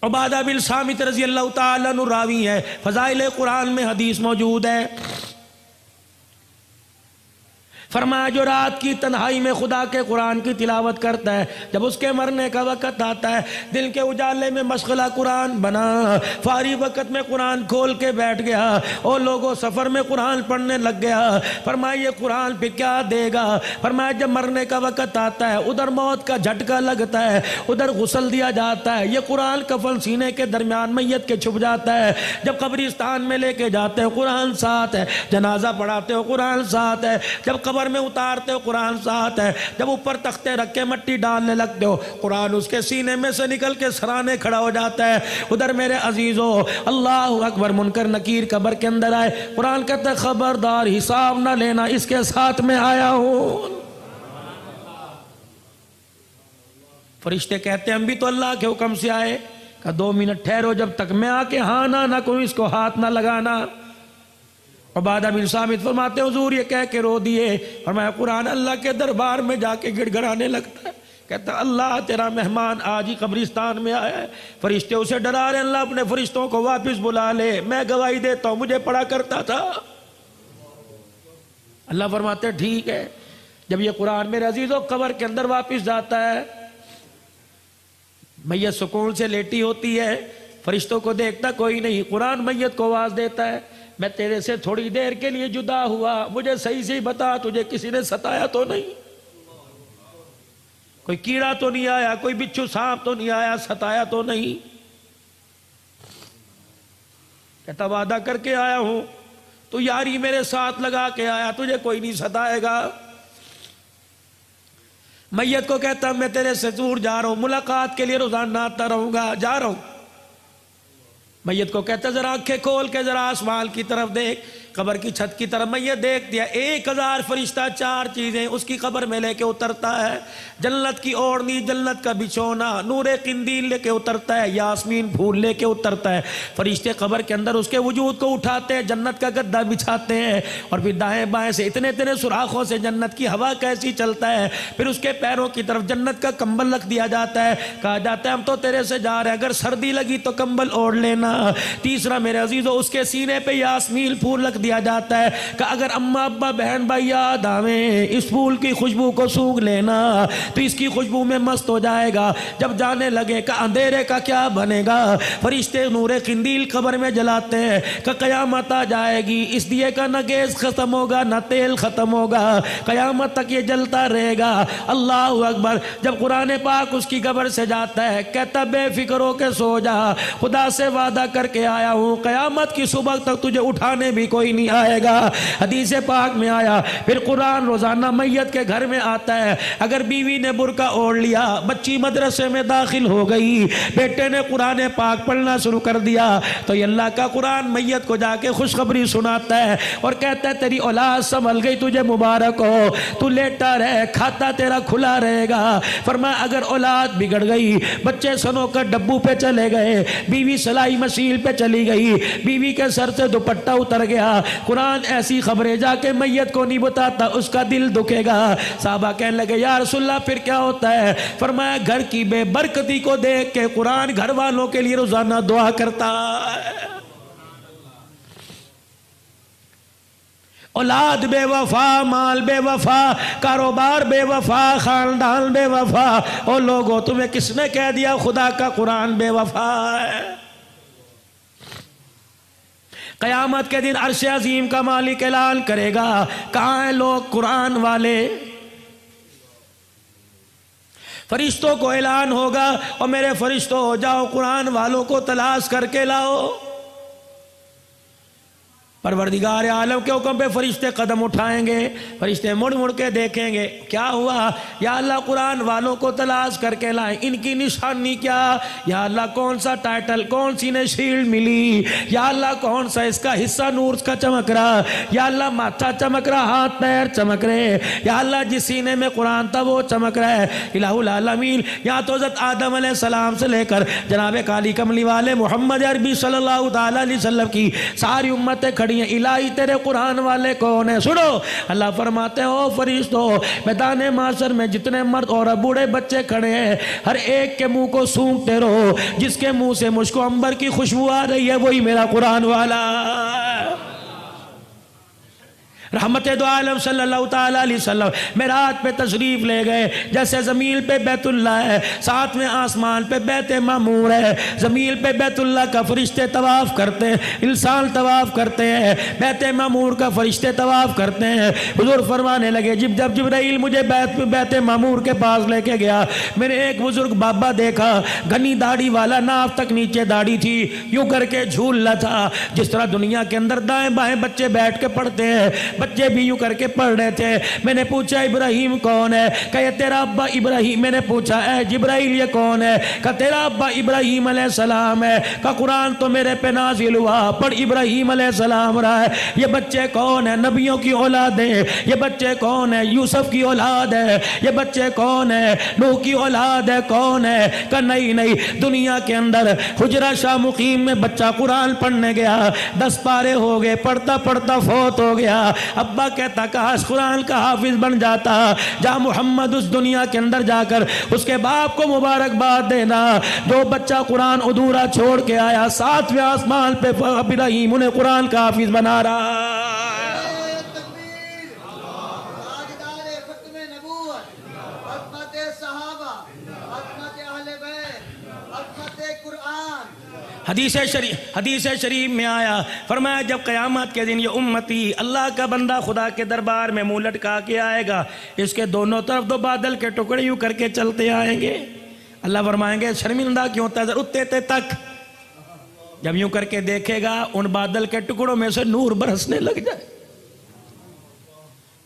عبادہ بن صامت رضی اللہ تعالیٰ عنہ راوی ہے، فضائل قرآن میں حدیث موجود ہے، فرمایا جو رات کی تنہائی میں خدا کے قرآن کی تلاوت کرتا ہے، جب اس کے مرنے کا وقت آتا ہے، دل کے اجالے میں مشغلہ قرآن بنا، فارغ وقت میں قرآن کھول کے بیٹھ گیا، اور لوگوں سفر میں قرآن پڑھنے لگ گیا، فرمایا یہ قرآن پہ کیا دے گا؟ فرمایا جب مرنے کا وقت آتا ہے، ادھر موت کا جھٹکا لگتا ہے، ادھر غسل دیا جاتا ہے، یہ قرآن کفن سینے کے درمیان میت کے چھپ جاتا ہے، جب قبرستان میں لے کے جاتے ہو قرآن ساتھ ہے، جنازہ پڑھاتے ہو قرآن ساتھ ہے، جب قبر میں اتارتے ہو قرآن ساتھ ہے، جب اوپر تختے رکھ کے مٹی ڈالنے لگتے ہو قرآن اس کے سینے میں سے نکل کے سرانے کھڑا ہو جاتا ہے۔ ادھر میرے عزیزو اللہ اکبر، منکر نکیر قبر کے اندر آئے، قرآن کہتا ہے خبردار حساب نہ لینا، اس کے ساتھ میں آیا ہوں۔ فرشتے کہتے ہیں ہم بھی تو اللہ کے حکم سے آئے، کہا 2 منٹ ٹھہرو، جب تک میں آ کے ہاں نہ کوئی اس کو ہاتھ نہ لگانا۔ عبادہ بن صامت فرماتے حضور یہ کہہ کے رو دیے، فرمایا قرآن اللہ کے دربار میں جا کے گڑ گڑانے لگتا ہے، کہتا اللہ تیرا مہمان آج ہی قبرستان میں آیا ہے، فرشتے اسے ڈرا رہے، اللہ اپنے فرشتوں کو واپس بلا لے، میں گواہی دیتا ہوں مجھے پڑھا کرتا تھا۔ اللہ فرماتے ٹھیک ہے۔ جب یہ قرآن میرے عزیزوں قبر کے اندر واپس جاتا ہے، میت سکون سے لیٹی ہوتی ہے، فرشتوں کو دیکھتا کوئی نہیں، قرآن میت کو آواز دیتا ہے میں تیرے سے تھوڑی دیر کے لیے جدا ہوا، مجھے صحیح سے بتا تجھے کسی نے ستایا تو نہیں، کوئی کیڑا تو نہیں آیا، کوئی بچھو سانپ تو نہیں آیا، ستایا تو نہیں؟ کہتا وعدہ کر کے آیا ہوں، تو یاری میرے ساتھ لگا کے آیا، تجھے کوئی نہیں ستائے گا۔ میت کو کہتا میں تیرے سے دور جا رہا ہوں، ملاقات کے لیے روزانہ آتا رہوں گا، جا رہا ہوں۔ میت کو کہتا ذرا آنکھیں کھول کے ذرا آسمان کی طرف دیکھ، قبر کی چھت کی طرف میت دیکھ دیا، 1000 فرشتہ 4 چیزیں اس کی قبر میں لے کے اترتا ہے، جنت کی اوڑھنی، جنت کا بچھونا، نور قندیل لے کے اترتا ہے، یاسمین پھول لے کے اترتا ہے، فرشتے قبر کے اندر اس کے وجود کو اٹھاتے ہیں، جنت کا گدا بچھاتے ہیں، اور پھر دائیں بائیں سے اتنے سوراخوں سے جنت کی ہوا کیسی چلتا ہے، پھر اس کے پیروں کی طرف جنت کا کمبل رکھ دیا جاتا ہے، کہا جاتا ہے ہم تو تیرے سے جا رہے ہیں، اگر سردی لگی تو کمبل اوڑھ لینا۔ تیسرا میرے عزیزو اس کے سینے پہ یاسمین پھول رکھ دیا جاتا ہے کہ اگر اماں ابا بہن بھائی یاد آویں اس پھول کی خوشبو کو سونگھ لینا تو اس کی خوشبو میں مست ہو جائے گا، جب جانے لگے کہ اندھیرے کا کیا بنے گا، فرشتے نور قندیل قبر میں جلاتے ہیں کہ قیامت آ جائے گی، اس دیے کا نہ گیس ختم ہوگا نہ تیل ختم ہوگا، قیامت تک یہ جلتا رہے گا۔ اللہ اکبر۔ جب قرآن پاک اس کی قبر سے جاتا ہے کہتا بے فکر ہو کے سو جا، خدا سے وعدہ کر کے آیا ہوں قیامت کی صبح تک تجھے اٹھانے بھی کوئی نہیں آئے گا۔ حدیث پاک میں آیا پھر قرآن روزانہ میت کے گھر میں آتا ہے، اگر بیوی نے برقع اوڑھ لیا، بچی مدرسے میں داخل ہو گئی، بیٹے نے قرآن پاک پڑھنا شروع کر دیا تو یہ اللہ کا قرآن میت کو جا کے خوشخبری سناتا ہے اور کہتا ہے تیری اولاد سنبھل گئی، تجھے مبارک ہو، تو لیٹا رہے، کھاتا تیرا کھلا رہے گا۔ فرمایا اگر اولاد بگڑ گئی، بچے سنو کر ڈبو پہ چلے گئے، بیوی سلائی مشین پہ چلی گئی، بیوی کے سر سے دوپٹہ اتر گیا، قرآن ایسی خبریں جا کے میت کو نہیں بتاتا، اس کا دل دکھے گا۔ صحابہ کہنے لگے یا رسول اللہ پھر کیا ہوتا ہے؟ فرمایا گھر کی بے برکتی کو دیکھ کے قرآن گھر والوں کے لیے روزانہ دعا کرتا ہے۔ اولاد بے وفا، مال بے وفا، کاروبار بے وفا، خاندان بے وفا، او لوگوں تمہیں کس نے کہہ دیا خدا کا قرآن بے وفا ہے؟ قیامت کے دن عرش عظیم کا مالک اعلان کرے گا کہاں ہیں لوگ قرآن والے؟ فرشتوں کو اعلان ہوگا اور میرے فرشتوں جاؤ قرآن والوں کو تلاش کر کے لاؤ۔ پروردگار عالم کے حکم پہ فرشتے قدم اٹھائیں گے، فرشتے مڑ مڑ کے دیکھیں گے کیا ہوا، یا اللہ قرآن والوں کو تلاش کر کے لائیں، ان کی نشانی کیا، یا اللہ کون سا ٹائٹل، کون سی نے شیلڈ ملی، یا اللہ کون سا اس کا حصہ نور کا چمک رہا، یا اللہ ماتھا چمک رہا، ہاتھ پیر چمک رہے، یا اللہ جس سینے میں قرآن تھا وہ چمک رہا ہے۔ الہ العالمین یہاں تو حضرت آدم علیہ السلام سے لے کر جناب کالی کملی والے محمد عربی صلی اللہ تعالی علیہ وسلم کی ساری امتیں کھڑی کھڑی ہیں، الہی تیرے قرآن والے کون ہیں؟ سنو، اللہ فرماتے ہیں او فرشتو، میدان محشر میں جتنے مرد اور بوڑھے بچے کھڑے ہیں ہر ایک کے منہ کو سونگتے رہو، جس کے منہ سے مجھ کو عنبر کی خوشبو آ رہی ہے وہی میرا قرآن والا۔ رحمت دو عالم صلی اللہ تعالیٰ علیہ وسلم معراج پہ تشریف لے گئے، جیسے زمین پہ بیت اللہ ہے، ساتویں آسمان پہ بیت معمور ہے، زمین پہ بیت اللہ کا فرشتے طواف کرتے ہیں، انسان طواف کرتے ہیں، بیت معمور کا فرشتے طواف کرتے ہیں۔ حضور فرمانے لگے جب جبرائیل مجھے بیت معمور کے پاس لے کے گیا، میں نے ایک بزرگ بابا دیکھا، گھنی داڑھی والا، ناف تک نیچے داڑھی تھی، یوں کر کے جھول رہا تھا جس طرح دنیا کے اندر دائیں بائیں بچے بیٹھ کے پڑھتے ہیں، بچے بھی یوں کر کے پڑھ رہے تھے۔ میں نے پوچھا ابراہیم کون ہے؟ کہ یہ تیرا ابا ابراہیم۔ میں نے پوچھا اے جبرائیل یہ کون ہے؟ کہ تیرا ابا ابراہیم علیہ السلام ہے۔ کہ قرآن تو میرے پہ نازل ہوا، پڑھ ابراہیم علیہ السلام رہا ہے۔ یہ بچے کون ہیں؟ نبیوں کی اولاد ہیں۔ یہ بچے کون ہیں؟ یوسف کی اولاد ہے۔ یہ بچے کون ہیں؟ نوح کی اولاد ہے۔ کون ہے؟ کہ نہیں، دنیا کے اندر حجرہ شاہ مقیم میں بچہ قرآن پڑھنے گیا، 10 پارے ہو گئے، پڑھتا پڑھتا فوت ہو گیا۔ ابا کہتا کاش قرآن کا حافظ بن جاتا، جا محمد اس دنیا کے اندر جا کر اس کے باپ کو مبارکباد دینا، جو بچہ قرآن ادھورا چھوڑ کے آیا، 7ویں آسمان پہ ابراہیم انہیں قرآن کا حافظ بنا رہا۔ حدیث شریف میں آیا، فرمایا جب قیامت کے دن یہ امتی اللہ کا بندہ خدا کے دربار میں منہ لٹکا کے آئے گا، اس کے دونوں طرف 2 بادل کے ٹکڑے یوں کر کے چلتے آئیں گے۔ اللہ فرمائیں گے شرمندہ کیوں تھا اتے تک، جب یوں کر کے دیکھے گا ان بادل کے ٹکڑوں میں سے نور برسنے لگ جائے،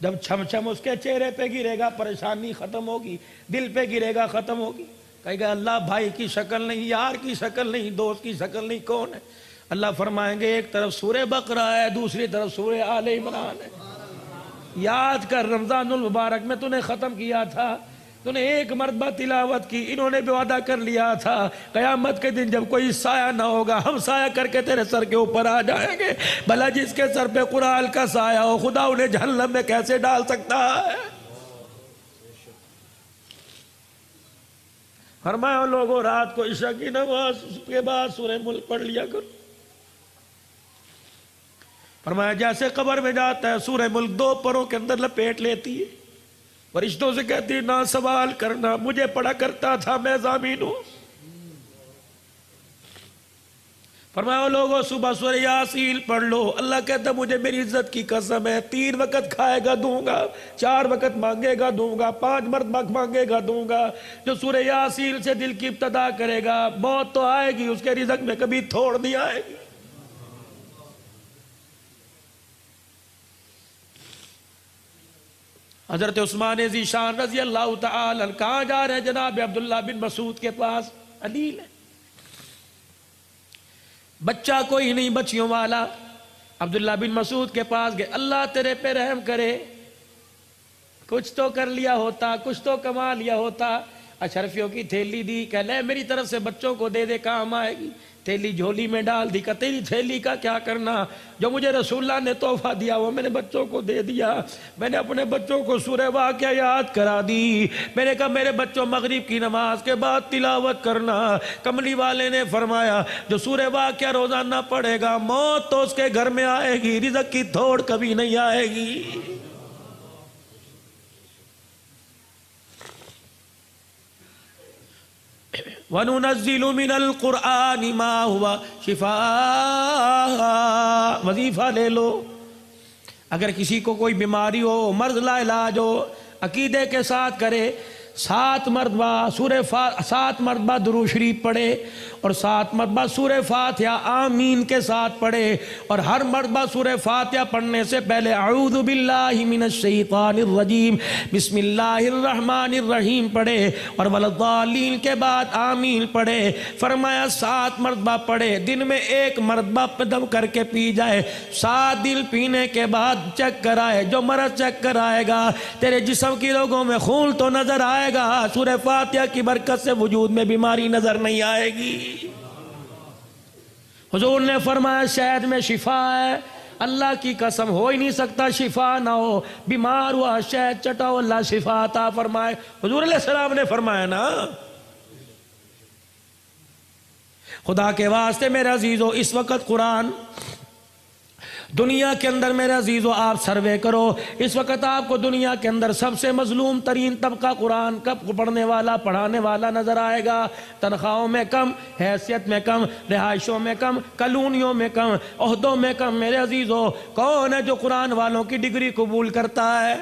جب چھم چھم اس کے چہرے پہ گرے گا پریشانی ختم ہوگی، دل پہ گرے گا ختم ہوگی۔ کہے گا اللہ بھائی کی شکل نہیں، یار کی شکل نہیں، دوست کی شکل نہیں، کون ہے؟ اللہ فرمائیں گے ایک طرف سورہ بقرہ ہے، دوسری طرف سورہ آل عمران ہے۔ یاد کر رمضان المبارک میں تو نے ختم کیا تھا، تو نے ایک مرتبہ تلاوت کی، انہوں نے بھی وعدہ کر لیا تھا قیامت کے دن جب کوئی سایہ نہ ہوگا ہم سایہ کر کے تیرے سر کے اوپر آ جائیں گے۔ بھلا جس کے سر پہ قرآن کا سایہ ہو خدا انہیں جہنم میں کیسے ڈال سکتا ہے؟ فرمایا لوگوں رات کو عشاء کی نماز کے بعد سورہ ملک پڑھ لیا کرو۔ فرمایا جیسے قبر میں جاتا ہے سورہ ملک 2 پروں کے اندر لپیٹ لیتی ہے، فرشتوں سے کہتی ہے نہ سوال کرنا، مجھے پڑھا کرتا تھا، میں ضامین ہوں۔ فرمایا لوگوں صبح سورہ یاسین پڑھ لو، اللہ کہتا مجھے میری عزت کی قسم ہے 3 وقت کھائے گا دوں گا، 4 وقت مانگے گا دوں گا، 5 مرتبہ مانگے گا دوں گا۔ جو سورہ یاسین سے دل کی ابتدا کرے گا موت تو آئے گی، اس کے رزق میں کبھی تھوڑ نہیں آئے گی۔ حضرت عثمان ذیشان رضی اللہ تعالی عنہ کہاں جا رہے ہیں؟ جناب عبداللہ بن مسعود کے پاس، علیل ہے، بچہ کوئی نہیں بچیوں والا، عبداللہ بن مسعود کے پاس گئے، اللہ تیرے پہ رحم کرے، کچھ تو کر لیا ہوتا، کچھ تو کما لیا ہوتا۔ اشرفیوں کی تھیلی دی، کہ لے میری طرف سے بچوں کو دے دے کام آئے گی۔ تھیلی جھولی میں ڈال دی، کہ تیری تھیلی کا کیا کرنا، جو مجھے رسول اللہ نے تحفہ دیا وہ میں نے بچوں کو دے دیا۔ میں نے اپنے بچوں کو سورہ واقعہ یاد کرا دی، میں نے کہا میرے بچوں مغرب کی نماز کے بعد تلاوت کرنا۔ کملی والے نے فرمایا جو سورہ واقعہ روزانہ پڑھے گا موت تو اس کے گھر میں آئے گی، رزق کی تھوڑ کبھی نہیں آئے گی۔ وَنُنَزِّلُ مِنَ الْقُرْآنِ مَا هُوَ شِفَاء۔ وظیفہ لے لو، اگر کسی کو کوئی بیماری ہو، مرض لا علاج ہو، عقیدے کے ساتھ کرے، 7 مرتبہ درود شریف پڑھے اور 7 مرتبہ سورہ فاتحہ آمین کے ساتھ پڑھے، اور ہر مرتبہ سورہ فاتحہ پڑھنے سے پہلے اعوذ باللہ من الشیطان الرجیم بسم اللہ الرحمن الرحیم پڑھے، اور والضالین کے بعد آمین پڑھے۔ فرمایا 7 مرتبہ پڑھے، دن میں 1 مرتبہ دم کر کے پی جائے، 7 دن پینے کے بعد چیک کرائے، جو مرض چیک کرائے گا تیرے جسم کی لوگوں میں خون تو نظر آئے گا، سورہ فاتحہ کی برکت سے وجود میں بیماری نظر نہیں آئے گی۔ حضور نے فرمایا شہد میں شفا ہے، اللہ کی قسم ہو ہی نہیں سکتا شفا نہ ہو، بیمار ہوا شہد چٹاؤ اللہ شفا عطا فرمائے، حضور علیہ السلام نے فرمایا نا۔ خدا کے واسطے میرے عزیزو اس وقت قرآن دنیا کے اندر میرے عزیزو آپ سروے کرو، اس وقت آپ کو دنیا کے اندر سب سے مظلوم ترین طبقہ قرآن کا پڑھنے والا پڑھانے والا نظر آئے گا، تنخواہوں میں کم، حیثیت میں کم، رہائشوں میں کم، کالونیوں میں کم، عہدوں میں کم۔ میرے عزیزو کون ہے جو قرآن والوں کی ڈگری قبول کرتا ہے؟